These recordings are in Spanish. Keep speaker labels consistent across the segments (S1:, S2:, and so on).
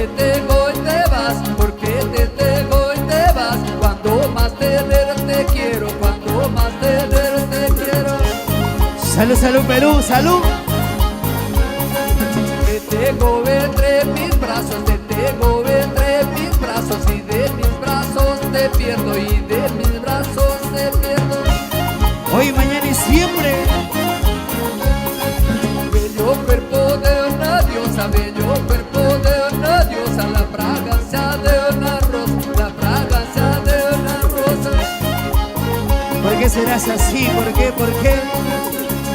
S1: te tengo y te vas, porque te tengo y te vas, cuando más tenerte quiero, cuando más tenerte quiero.
S2: Salud, salud, Perú, salud.
S1: Te tengo entre mis brazos, te tengo entre mis brazos, y de mis brazos te pierdo, y de mis brazos te pierdo.
S2: Hoy, mañana y siempre.
S1: Bello cuerpo de una diosa, bello cuerpo de una diosa, la fragancia de una rosa, la fragancia de una rosa.
S2: ¿Por qué serás así? ¿Por qué? ¿Por qué?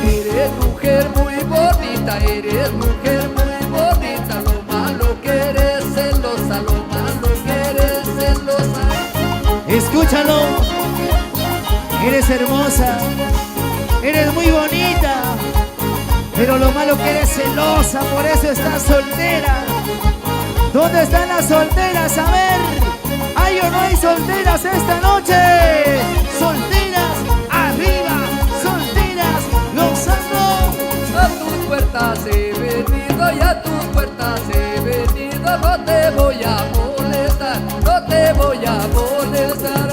S1: Eres mujer muy bonita, eres mujer muy bonita, lo malo que eres celosa, lo malo que eres celosa.
S2: Escúchalo. Eres hermosa. Eres muy bonita. Pero lo malo que eres celosa, por eso estás soltera. ¿Dónde están las solteras? A ver, ¿hay o no hay solteras esta noche? Solteras, arriba, solteras, gozando.
S1: A tus puertas he venido y a tus puertas he venido, no te voy a molestar, no te voy a molestar.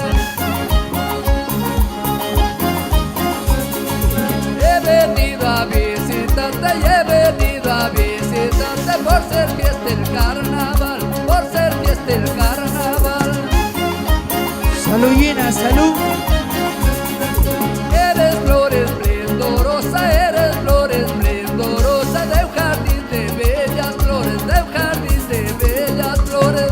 S1: He venido a visitarte y he venido a visitarte por ser fiesta el carnaval, por ser fiesta el carnaval.
S2: Salud llena, salud.
S1: Eres flor esplendorosa, eres flor esplendorosa, de un jardín de bellas flores, de un jardín de bellas flores.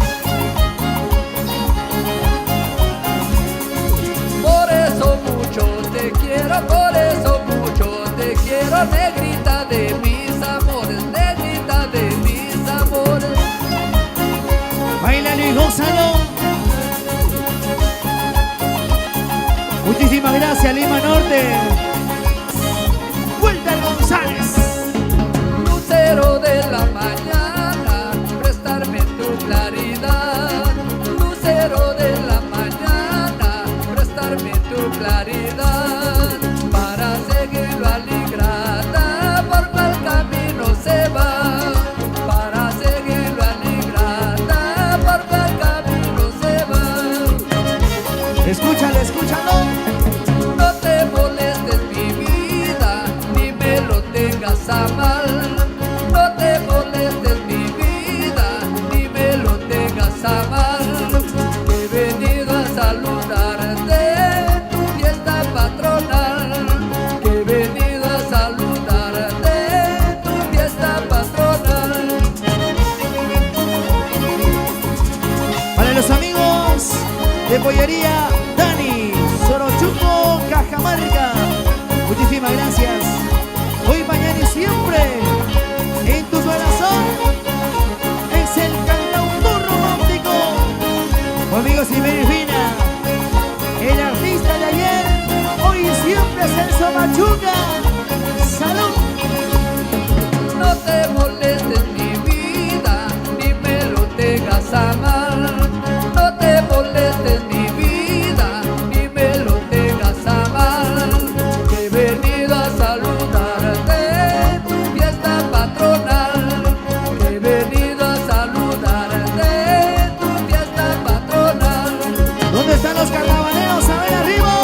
S1: Por eso mucho te quiero, por eso mucho te quiero, negrita de mis amores, negrita de mis amores.
S2: Báilalo y gózalo. Muchísimas gracias, Lima Norte. Walter González.
S1: Lucero de la mañana, prestarme tu claridad. Lucero de la mañana, prestarme tu claridad. Para seguirlo aligrada, por cual camino se va. Para seguirlo aligrada, por cual camino se va.
S2: Escúchalo, escúchalo.
S1: No te molestes mi vida, ni me lo tengas a mal. No te molestes mi vida, ni me lo tengas a mal. He venido a saludarte en tu fiesta patronal. Que he venido a saludarte en tu fiesta patronal.
S2: Para los amigos de Pollería Dani, Sorochuco, Cajamarca, muchísimas gracias. Hoy, mañana y siempre, en tu corazón es el cantautor romántico. Conmigo Silverio Fina, el artista de ayer, hoy y siempre es Celso Machuca. ¡Salud!
S1: No te molestes mi vida, ni me lo tengas a mal. No te molestes mi vida, ni me lo tengas a mal. Que he venido a saludarte en tu fiesta patronal. Que he venido a saludarte en tu fiesta patronal.
S2: ¿Dónde están los carnavaleros? A ver, arriba.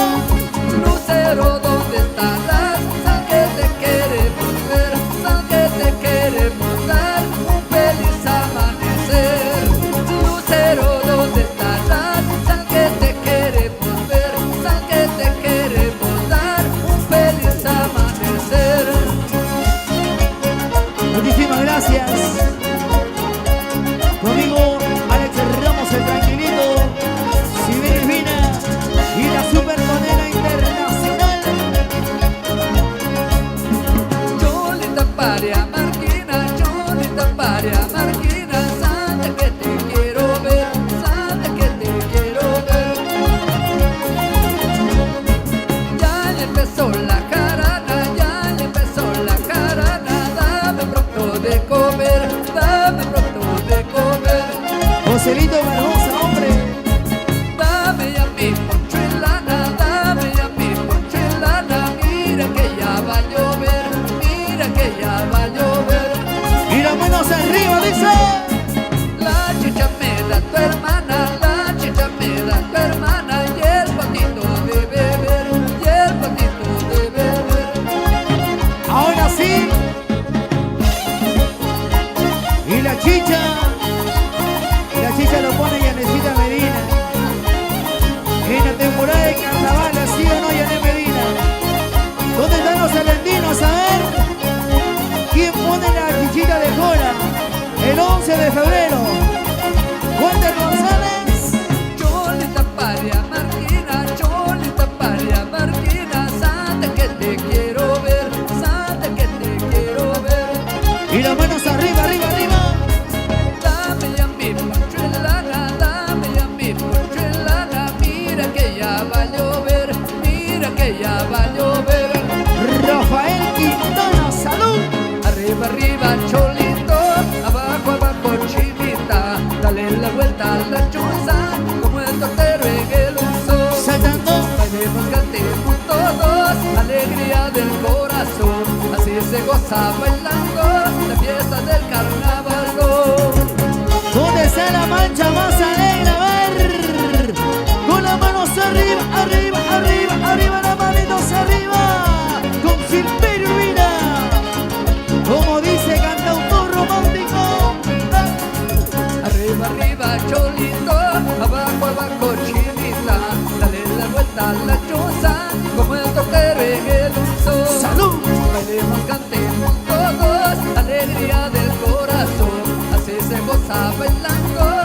S1: Lucero, ¿dónde estarás? San que te queremos ver, San que te queremos dar un feliz amanecer. Lucero, ¿dónde estarás? San que te queremos ver, San que te queremos dar un feliz amanecer.
S2: Muchísimas gracias. Conmigo Alex Ramos, el tranquilito, Silverio Vina y la supermodela internacional.
S1: Cholita paria marquina, cholita paria marquina, Santa que te quiero ver, Santa que te quiero ver. Ya empezó la jarana, ya empezó la jarana, dame pronto de comer, dame pronto de comer.
S2: Joselito Barbosa, hombre.
S1: Dame a mi poncho en lana, dame a mi poncho en lana, mira que ya va a llover, mira que ya va a llover.
S2: Y las manos arriba, dice.
S1: La tu hermana, la chicha me da tu hermana y el potito de beber, y el potito de beber.
S2: Ahora sí. Y la chicha lo pone Yanecita Medina. En la temporada de carnaval, ¿sí o no, Yané Medina? ¿Dónde están los alendinos? A ver, ¿quién pone la chichita de cola? El 11 de febrero. Walter González.
S1: Cholita paria Marquina, Cholita paria Marquina, sabe que te quiero ver, sabe que te quiero ver.
S2: Y las manos arriba, arriba, arriba.
S1: Dame ya mi ponchuelana, dame ya mi ponchuelana, mira que ya va a llover, mira que ya va a llover.
S2: Rafael Quintana, salud.
S1: Arriba, arriba, Cholito, abajo, abajo, Chinita, dale la vuelta a la chuza, como el tortero en el uso.
S2: Saltando.
S1: Bailemos, cantemos todos, alegría del corazón, así se goza bailando la fiesta del carnaval.
S2: ¿Dónde está la mancha más alegre? A ver, con las manos arriba, arriba, arriba, arriba, las manitos arriba, con Silverio Urbina, como dice cantautor romántico.
S1: Arriba, arriba, Cholito, abajo, abajo, Chinita, dale la vuelta a la choza, como el tortero en el uso.
S2: ¡Salud!
S1: Bailemos, cantemos todos, alegría del corazón, así se goza bailando